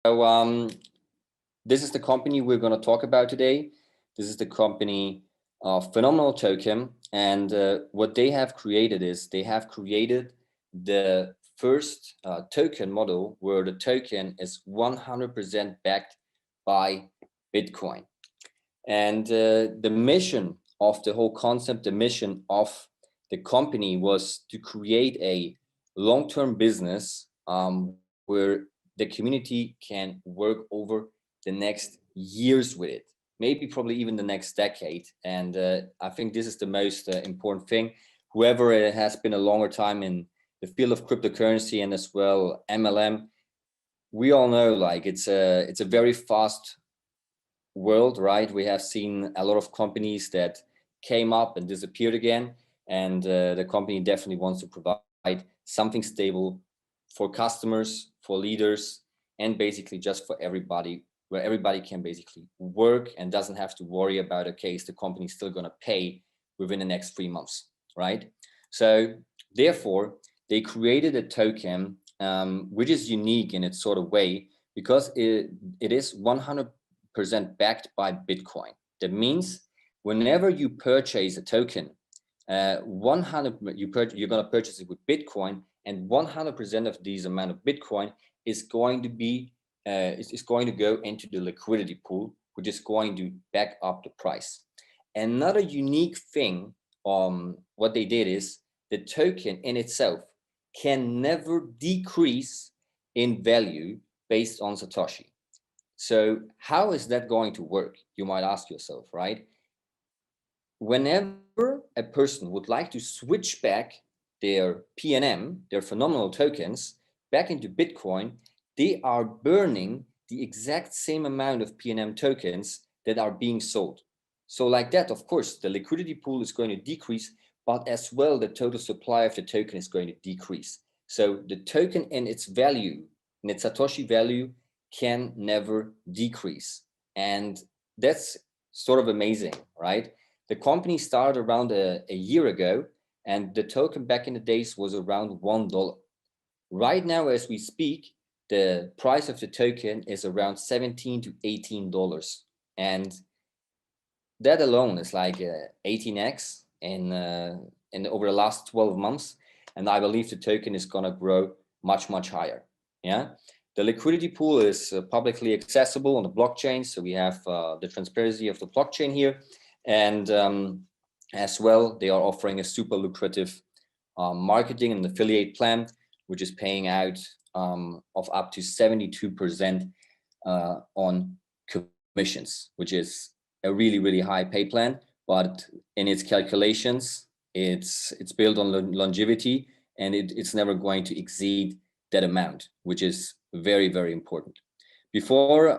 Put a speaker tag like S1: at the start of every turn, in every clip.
S1: This is the company we're going to talk about today. This is the company Phenomenal Token, and what they have created is they have created the first token model where the token is 100% backed by Bitcoin. And the mission of the whole concept, the mission of the company was to create a long-term business where the community can work over the next years with it, maybe probably even the next decade. And I think this is the most important thing. Whoever has been a longer time in the field of cryptocurrency and as well MLM, we all know like it's a very fast world, right? We have seen a lot of companies that came up and disappeared again, and the company definitely wants to provide something stable for customers, for leaders, and basically just for everybody, where everybody can basically work and doesn't have to worry about, okay, is the company still going to pay within the next 3 months, right? So therefore, they created a token which is unique in its sort of way because it is 100% backed by Bitcoin. That means whenever you purchase a token, you're going to purchase it with Bitcoin, and 100% of this amount of Bitcoin is going to be is going to go into the liquidity pool, which is going to back up the price. Another unique thing what they did is the token in itself can never decrease in value based on Satoshi. So how is that going to work? You might ask yourself, right? Whenever a person would like to switch back their PNM, their phenomenal tokens, back into Bitcoin, they are burning the exact same amount of PNM tokens that are being sold. So like that, of course, the liquidity pool is going to decrease, but as well, the total supply of the token is going to decrease. So the token in its value, in its Satoshi value, can never decrease. And that's sort of amazing, right? The company started around a year ago, and the token back in the days was around $1. Right now, as we speak, the price of the token is around $17 to $18. And that alone is like 18x in over the last 12 months. And I believe the token is going to grow much, much higher. Yeah. The liquidity pool is publicly accessible on the blockchain. So we have the transparency of the blockchain here. And as well, they are offering a super lucrative marketing and affiliate plan, which is paying out of up to 72% on commissions, which is a really, really high pay plan. But in its calculations, it's built on longevity, and it's never going to exceed that amount, which is very, very important. Before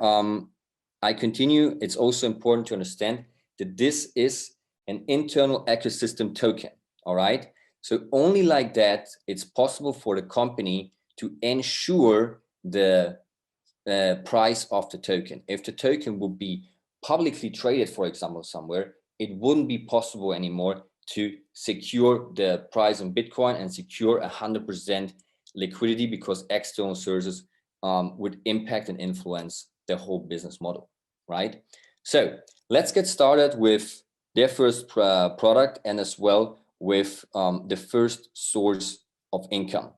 S1: I continue, it's also important to understand that this is an internal ecosystem token, all right? So only like that, it's possible for the company to ensure the price of the token. If the token would be publicly traded, for example, somewhere, it wouldn't be possible anymore to secure the price on Bitcoin and secure 100% liquidity, because external sources would impact and influence the whole business model, right? So let's get started with their first product, and as well with the first source of income.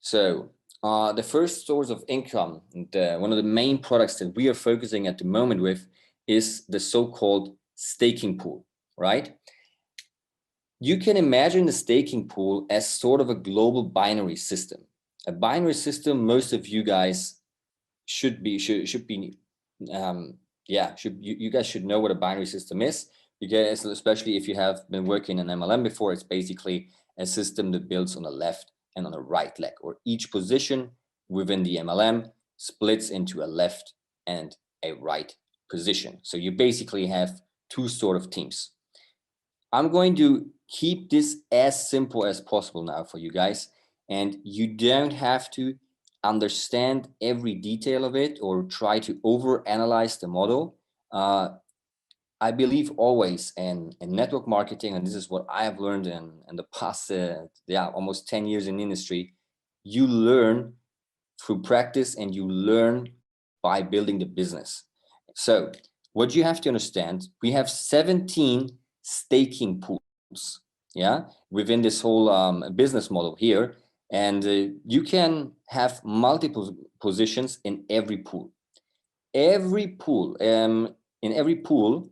S1: So the first source of income, one of the main products that we are focusing at the moment with, is the so-called staking pool, right? You can imagine the staking pool as sort of a global binary system. A binary system, most of you guys you guys should know what a binary system is, because especially if you have been working in MLM before, it's basically a system that builds on the left and on the right leg, or each position within the MLM splits into a left and a right position. So you basically have two sort of teams. I'm going to keep this as simple as possible now for you guys, and you don't have to understand every detail of it or try to overanalyze the model. I believe always in network marketing, and this is what I have learned in the past almost 10 years in the industry. You learn through practice and you learn by building the business. So what you have to understand, we have 17 staking pools, yeah, within this whole business model here. And you can have multiple positions in every pool. Every pool, in every pool,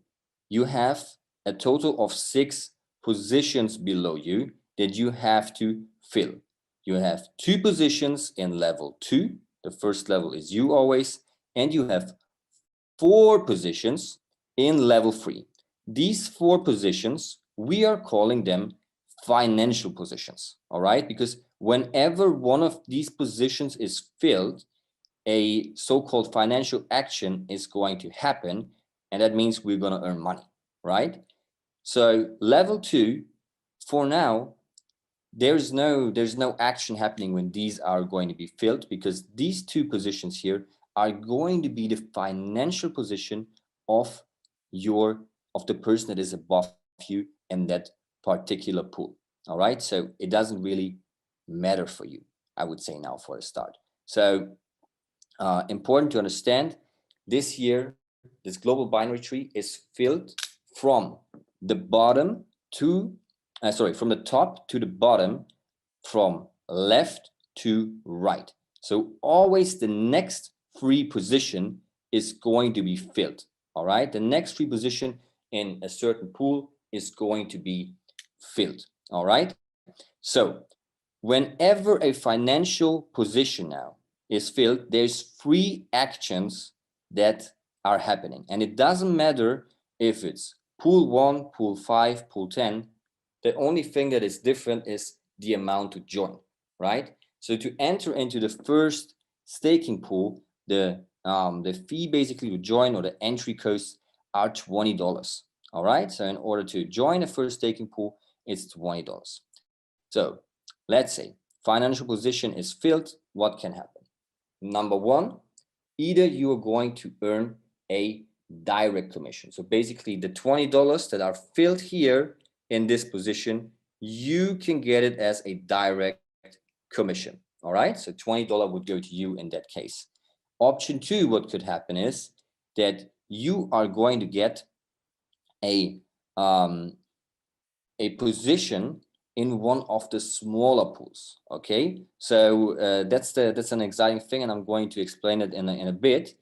S1: you have a total of 6 positions below you that you have to fill. You have 2 positions in level 2. The first level is you always, and you have 4 positions in level 3. These 4 positions, we are calling them financial positions, all right? Because whenever one of these positions is filled, a so-called financial action is going to happen, and that means we're going to earn money, right? So level 2, for now, there's no action happening when these are going to be filled, because these 2 positions here are going to be the financial position of the person that is above you in that particular pool. All right, so it doesn't really matter for you, I would say, now for a start. So important to understand, this year this global binary tree is filled from the bottom to from the top to the bottom, from left to right. So always the next free position is going to be filled. All right, the next free position in a certain pool is going to be filled. All right, so whenever a financial position now is filled, there's 3 actions that are happening, and it doesn't matter if it's pool 1, pool 5, pool 10. The only thing that is different is the amount to join, right? So to enter into the first staking pool, the fee basically to join, or the entry costs, are $20. All right, so in order to join the first staking pool, it's $20. So let's say financial position is filled. What can happen? Number 1, either you are going to earn a direct commission. So basically the $20 that are filled here in this position, you can get it as a direct commission. All right, so $20 would go to you in that case. Option 2, what could happen is that you are going to get a position in one of the smaller pools. Okay, so that's an exciting thing, and I'm going to explain it in a bit.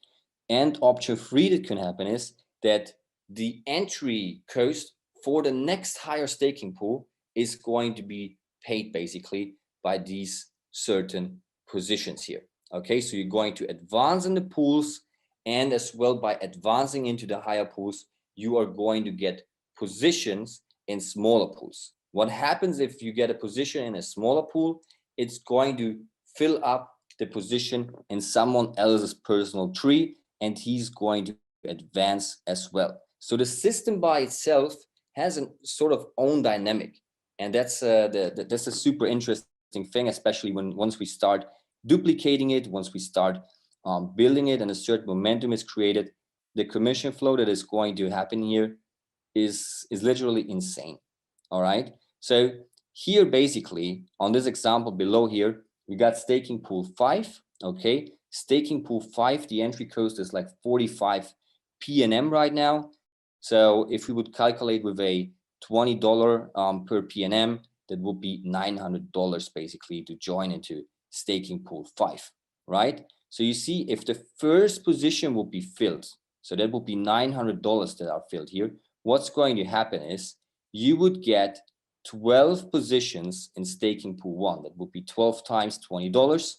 S1: And option 3 that can happen is that the entry cost for the next higher staking pool is going to be paid basically by these certain positions here. Okay, so you're going to advance in the pools, and as well by advancing into the higher pools, you are going to get positions in smaller pools. What happens if you get a position in a smaller pool? It's going to fill up the position in someone else's personal tree, and he's going to advance as well. So the system by itself has a sort of own dynamic, and that's a super interesting thing, especially once we start duplicating it, once we start building it, and a certain momentum is created. The commission flow that is going to happen here is literally insane. All right, so here basically on this example below here, we got staking pool 5. Okay, staking pool 5, the entry cost is like 45 PNM right now. So if we would calculate with a $20 per PNM, that would be $900 basically to join into staking pool 5, right? So you see, if the first position will be filled, so that would be $900 that are filled here, what's going to happen is you would get 12 positions in staking pool 1. That would be 12 times $20.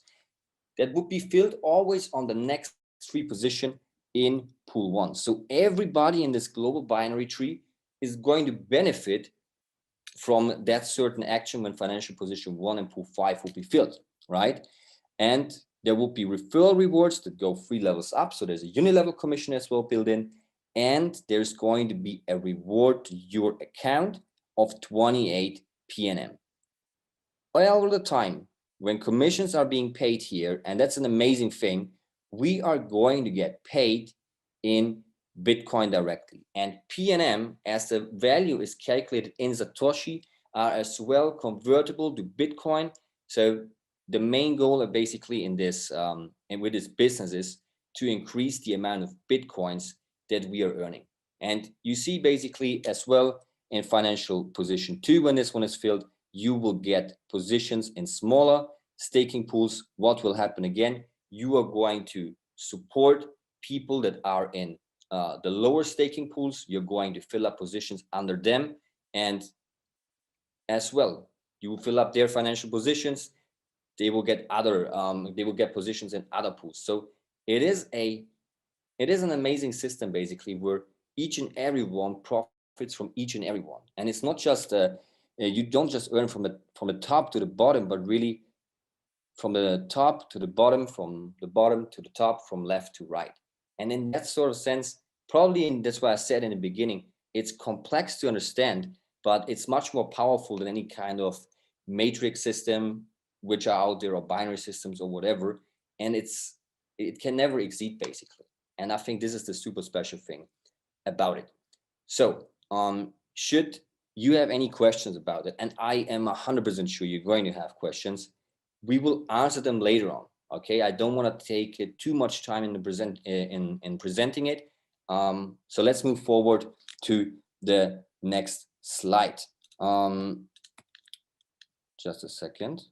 S1: That would be filled always on the next free position in pool 1. So everybody in this global binary tree is going to benefit from that certain action when financial position 1 and pool 5 will be filled, right? And there will be referral rewards that go 3 levels up. So there's a unilevel commission as well built in. And there's going to be a reward to your account of 28 PNM. All the time, when commissions are being paid here, and that's an amazing thing, we are going to get paid in Bitcoin directly. And PNM, as the value is calculated in Satoshi, are as well convertible to Bitcoin. So the main goal of basically in this and with this business is to increase the amount of Bitcoins that we are earning. And you see basically as well in financial position 2, when this one is filled, you will get positions in smaller staking pools. What will happen again? You are going to support people that are in the lower staking pools. You're going to fill up positions under them, and as well, you will fill up their financial positions. They will get other they will get positions in other pools. So it is an amazing system basically, where each and every one profits from each and every one. And it's not just you don't just earn from the top to the bottom, but really from the top to the bottom, from the bottom to the top, from left to right. And in that sort of sense, probably, and that's why I said in the beginning, it's complex to understand, but it's much more powerful than any kind of matrix system which are out there, or binary systems or whatever. And it can never exceed basically. And I think this is the super special thing about it. So should you have any questions about it, and I am 100% sure you're going to have questions, we will answer them later on. Okay, I don't want to take too much time in presenting it. So let's move forward to the next slide. Just a second.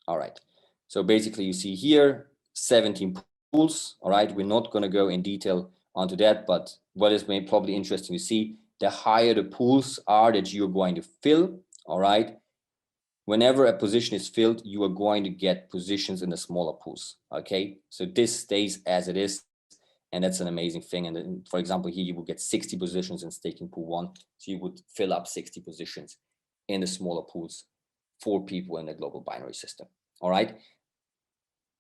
S1: All right. So basically, you see here 17 pools. All right. We're not going to go in detail onto that, but what is probably interesting to see, the higher the pools are that you're going to fill. All right. Whenever a position is filled, you are going to get positions in the smaller pools. Okay. So this stays as it is. And that's an amazing thing. And then, for example, here you will get 60 positions in staking pool 1. So you would fill up 60 positions in the smaller pools for people in the global binary system. All right.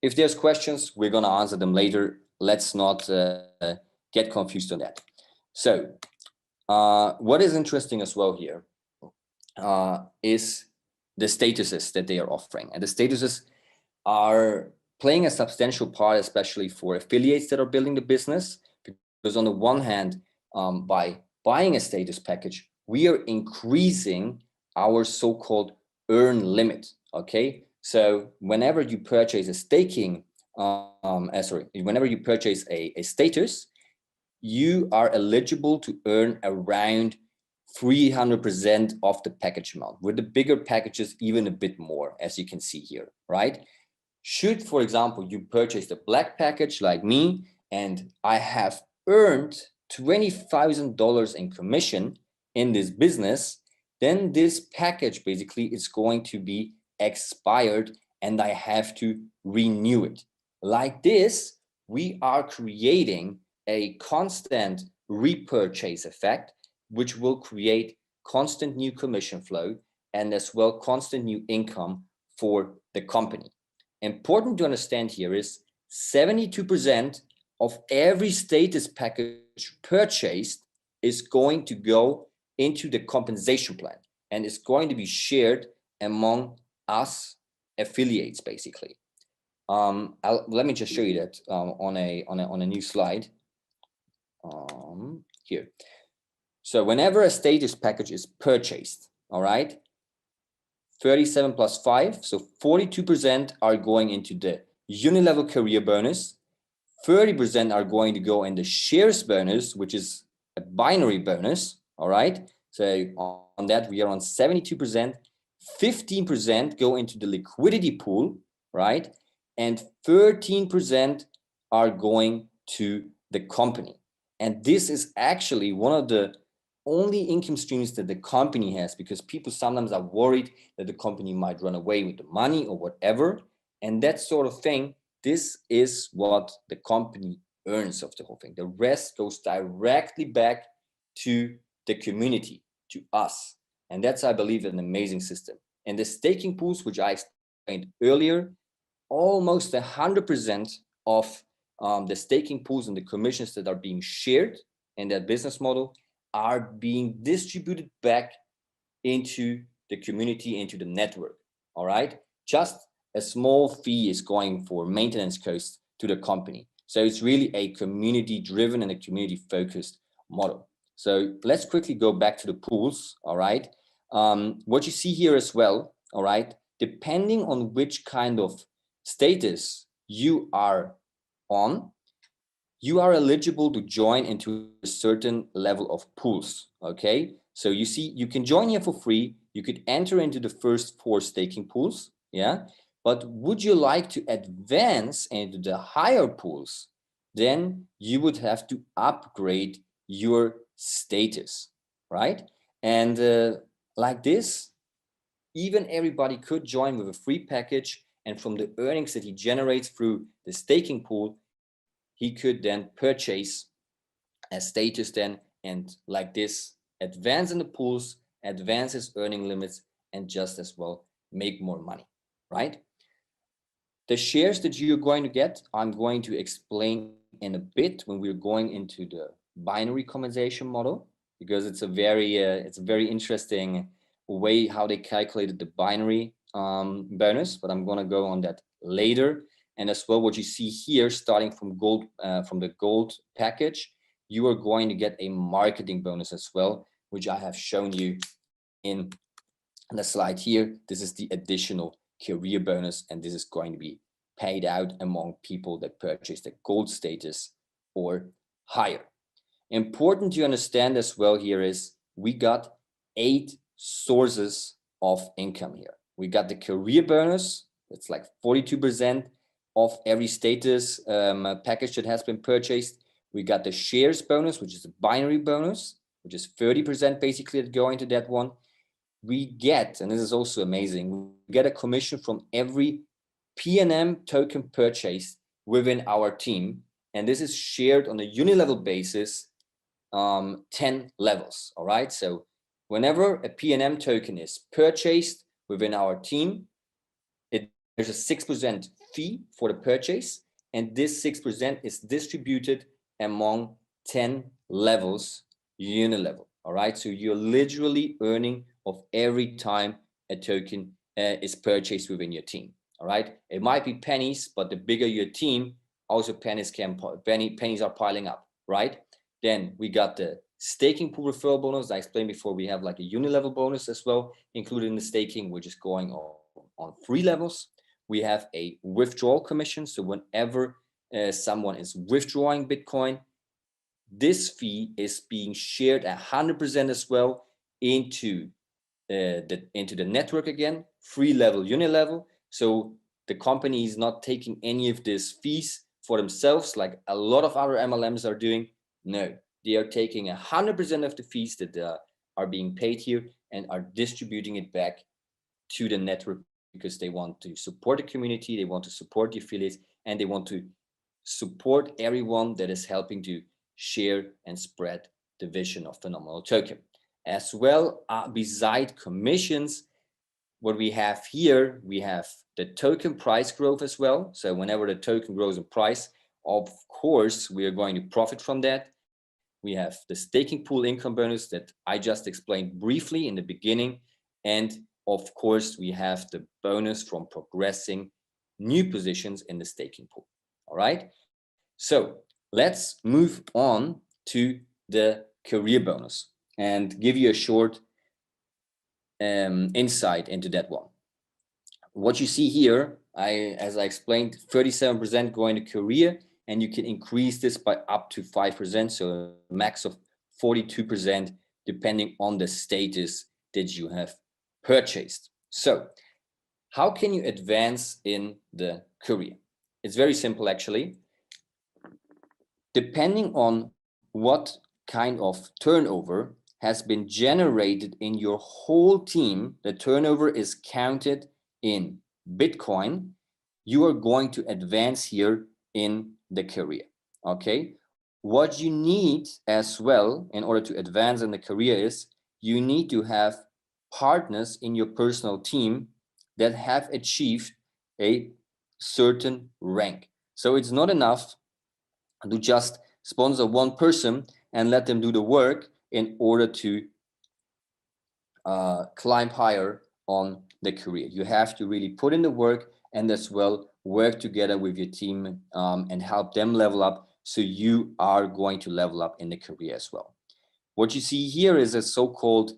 S1: If there's questions, we're going to answer them later. Let's not get confused on that. So what is interesting as well here is the statuses that they are offering. And the statuses are playing a substantial part, especially for affiliates that are building the business, because on the one hand, by buying a status package, we are increasing our so-called earn limit. Okay, so whenever you purchase a staking, whenever you purchase a status, you are eligible to earn around 300% of the package amount. With the bigger packages, even a bit more, as you can see here, right? Should, for example, you purchase the black package like me, and I have earned $20,000 in commission in this business, then this package basically is going to be expired and I have to renew it. Like this, we are creating a constant repurchase effect, which will create constant new commission flow and as well constant new income for the company. Important to understand here is 72% of every status package purchased is going to go into the compensation plan and is going to be shared among us affiliates basically. Let me just show you that on a new slide here. So whenever a status package is purchased, all right, 37 plus 5, so 42% are going into the unilevel career bonus, 30% are going to go in the shares bonus, which is a binary bonus, all right? So on that, we are on 72%, 15% go into the liquidity pool, right? And 13% are going to the company. And this is actually one of the only income streams that the company has, because people sometimes are worried that the company might run away with the money or whatever. And that sort of thing, this is what the company earns of the whole thing. The rest goes directly back to the community, to us. And that's, I believe, an amazing system. And the staking pools, which I explained earlier, almost 100% of the staking pools and the commissions that are being shared in that business model are being distributed back into the community, into the network. All right. Just a small fee is going for maintenance costs to the company. So it's really a community driven and a community focused model. So let's quickly go back to the pools. All right. What you see here as well. All right. depending on which kind of status you are on, you are eligible to join into a certain level of pools. Okay, so you see, you can join here for free. You could enter into the first 4 staking pools. Yeah, but would you like to advance into the higher pools? Then you would have to upgrade your status, right? And like this, even everybody could join with a free package, and from the earnings that he generates through the staking pool, he could then purchase a status then, and like this, advance in the pools, advance his earning limits, and just as well make more money, right? The shares that you're going to get, I'm going to explain in a bit when we're going into the binary compensation model, because it's a very interesting way how they calculated the binary bonus, but I'm going to go on that later. And as well, what you see here, starting from gold, from the gold package, you are going to get a marketing bonus as well, which I have shown you in the slide here. This is the additional career bonus, and this is going to be paid out among people that purchase the gold status or higher. Important to understand as well here is we got 8 sources of income here. We got the career bonus, it's like 42% of every status package that has been purchased. We got the shares bonus, which is a binary bonus, which is 30% basically that go into that one. We get, and this is also amazing, we get a commission from every PNM token purchased within our team, and this is shared on a unilevel basis, 10 levels. All right, so whenever a PNM token is purchased within our team, there's a 6% fee for the purchase, and this 6% is distributed among 10 levels unilevel. All right, so you're literally earning of every time a token is purchased within your team. All right, it might be pennies, but the bigger your team, also pennies are piling up, right? Then we got the staking pool referral bonus. I explained before, we have like a unilevel bonus as well included in the staking, which is going on 3 levels. We have a withdrawal commission. So whenever someone is withdrawing Bitcoin, this fee is being shared 100% as well into the network again, 3 level unilevel. So the company is not taking any of these fees for themselves like a lot of other MLMs are doing. No, they are taking 100% of the fees that are being paid here and are distributing it back to the network, because they want to support the community, they want to support the affiliates, and they want to support everyone that is helping to share and spread the vision of Phenomenal Token. As well, beside commissions, what we have here, we have the token price growth as well. So whenever the token grows in price, of course, we are going to profit from that. We have the staking pool income bonus that I just explained briefly in the beginning. And of course, we have the bonus from progressing new positions in the staking pool. All right. So let's move on to the career bonus and give you a short insight into that one. What you see here, as I explained, 37% going to career, and you can increase this by up to 5%, so a max of 42% depending on the status that you have purchased. So how can you advance in the career? It's very simple actually. Depending on what kind of turnover has been generated in your whole team, the turnover is counted in Bitcoin, you are going to advance here in the career. Okay, what you need as well in order to advance in the career is you need to have partners in your personal team that have achieved a certain rank. So it's not enough to just sponsor one person and let them do the work in order to climb higher on the career. You have to really put in the work and as well work together with your team and help them level up, so you are going to level up in the career as well. What you see here is a so-called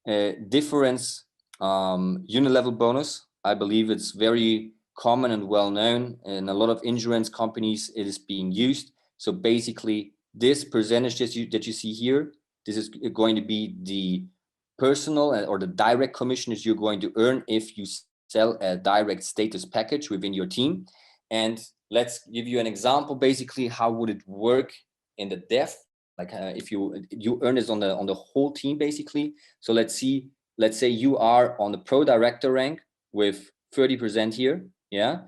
S1: difference unilevel bonus. I believe it's very common and well known. In a lot of insurance companies, it is being used. So basically, this percentage that you see here, this is going to be the personal or the direct commissions you're going to earn if you sell a direct status package within your team. And let's give you an example. Basically, how would it work in the depth? Like if you earn this on the whole team, basically. So let's say you are on the pro director rank with 30% here, yeah,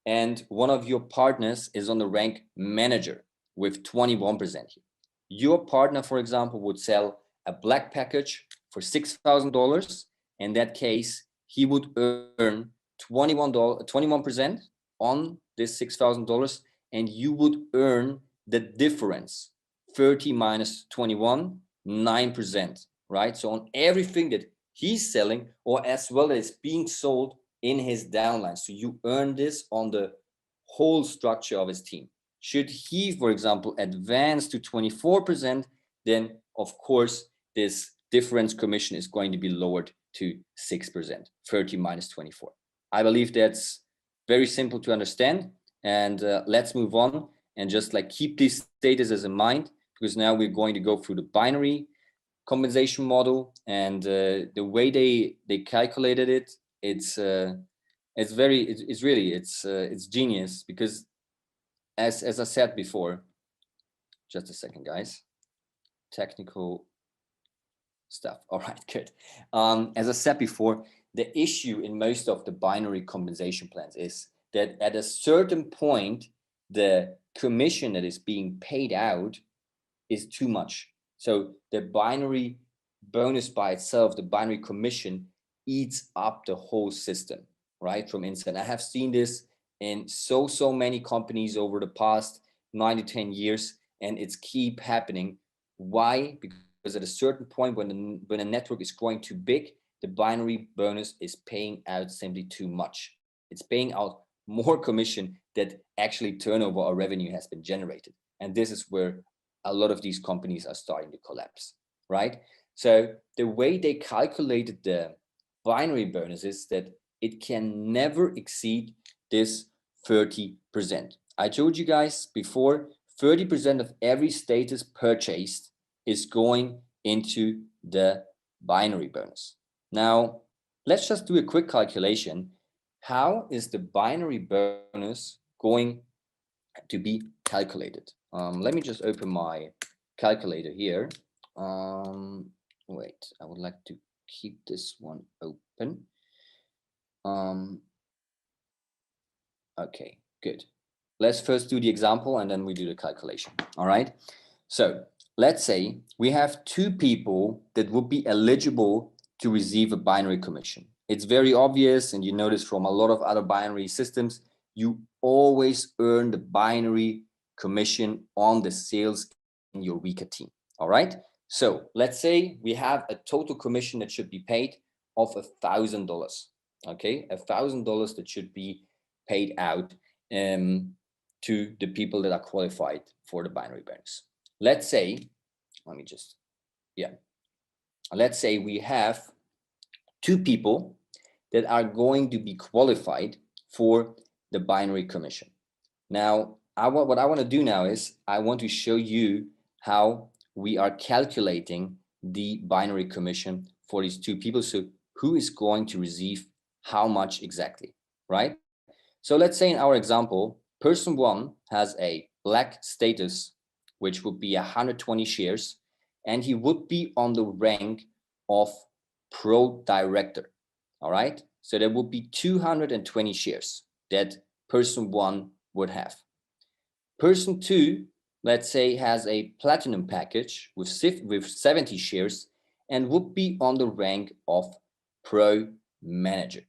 S1: and one of your partners is on the rank manager with 21% here. Your partner, for example, would sell a black package for $6,000. In that case, he would earn 21% on this $6,000, and you would earn the difference, 30 minus 21, 9%, right? So on everything that he's selling, or as well as being sold in his downline. So you earn this on the whole structure of his team. Should he, for example, advance to 24%, then of course this difference commission is going to be lowered to 6%, 30 minus 24. I believe that's very simple to understand. And let's move on and just like keep these statuses in mind, because now we're going to go through the binary compensation model, and the way they calculated it, it's genius, because as I said before, just a second, guys, technical stuff. All right, good. As I said before, the issue in most of the binary compensation plans is that at a certain point, the commission that is being paid out is too much. So the binary bonus by itself, the binary commission, eats up the whole system, right, from inside. I have seen this in so many companies over the past 9 to 10 years, and it's keep happening. Why? Because at a certain point, when a network is growing too big, the binary bonus is paying out simply too much. It's paying out more commission that actually turnover or revenue has been generated. And this is where a lot of these companies are starting to collapse, right? So the way they calculated the binary bonus is that it can never exceed this 30%. I told you guys before, 30% of every status purchased is going into the binary bonus. Now, let's just do a quick calculation. How is the binary bonus going to be calculated? Let me just open my calculator here. Wait, I would like to keep this one open. Okay, good. Let's first do the example and then we do the calculation. All right. So let's say we have two people that would be eligible to receive a binary commission. It's very obvious, and you notice from a lot of other binary systems, you always earn the binary commission on the sales in your weaker team. All right. So let's say we have a total commission that should be paid of $1,000. Okay, $1,000 that should be paid out to the people that are qualified for the binary bonus. Let's say, let's say we have two people that are going to be qualified for the binary commission. Now, what I want to do now is I want to show you how we are calculating the binary commission for these two people. So who is going to receive how much exactly, right? So let's say in our example, person one has a black status, which would be 120 shares, and he would be on the rank of pro director. All right. So there would be 220 shares that person one would have. Person two, let's say, has a platinum package with 70 shares and would be on the rank of pro manager,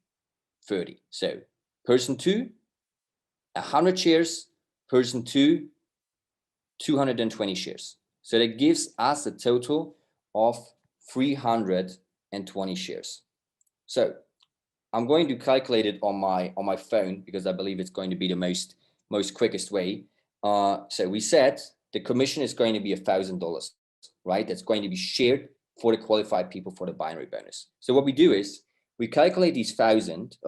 S1: 30. So person two, 100 shares, person two, 220 shares. So that gives us a total of 320 shares. So I'm going to calculate it on my phone because I believe it's going to be the most quickest way. So we said the commission is going to be $1,000, right? That's going to be shared for the qualified people for the binary bonus. So what we do is we calculate these 1,000,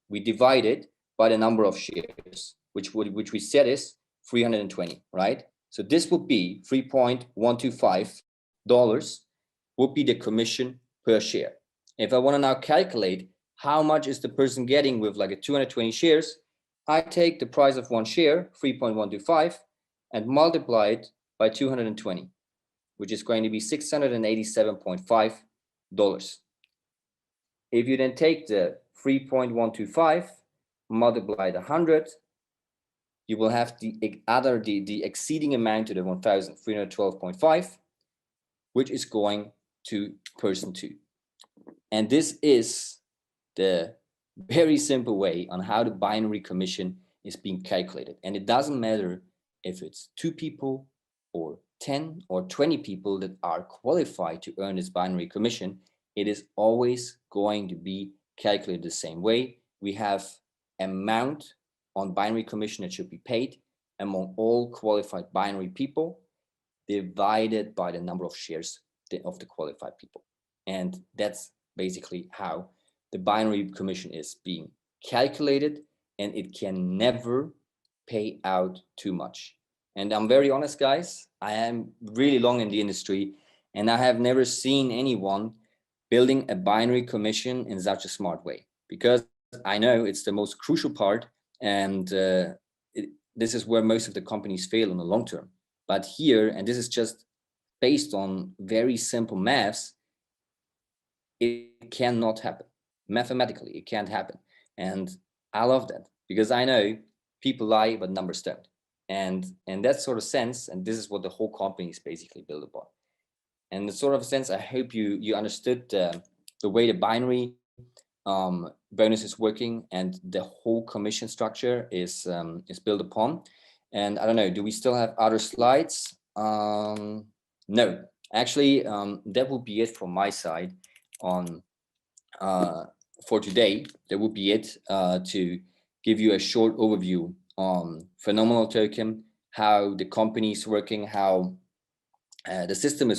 S1: we divide it by the number of shares, which we said is 320, right? So this would be $3.125 would be the commission per share. If I want to now calculate how much is the person getting with like a 220 shares, I take the price of one share, 3.125, and multiply it by 220, which is going to be $687.5. If you then take the 3.125, multiply the 100, you will have the exceeding amount to the 1,312.5, which is going to person 2. And this is the very simple way on how the binary commission is being calculated. And it doesn't matter if it's 2 people or 10 or 20 people that are qualified to earn this binary commission. It is always going to be calculated the same way. We have amount on binary commission that should be paid among all qualified binary people divided by the number of shares of the qualified people. And that's basically how the binary commission is being calculated, and it can never pay out too much. And I'm very honest, guys, I am really long in the industry, and I have never seen anyone building a binary commission in such a smart way, because I know it's the most crucial part, and this is where most of the companies fail in the long term. But here, and this is just based on very simple maths, it cannot happen. Mathematically, it can't happen. And I love that, because I know people lie, but numbers don't. And in that sort of sense, and this is what the whole company is basically built upon. And the sort of sense, I hope you understood the way the binary bonus is working and the whole commission structure is built upon. And I don't know, do we still have other slides? No, actually, that would be it from my side on for today. That would be it to give you a short overview on Phenomenal Token, how the company is working, how the system is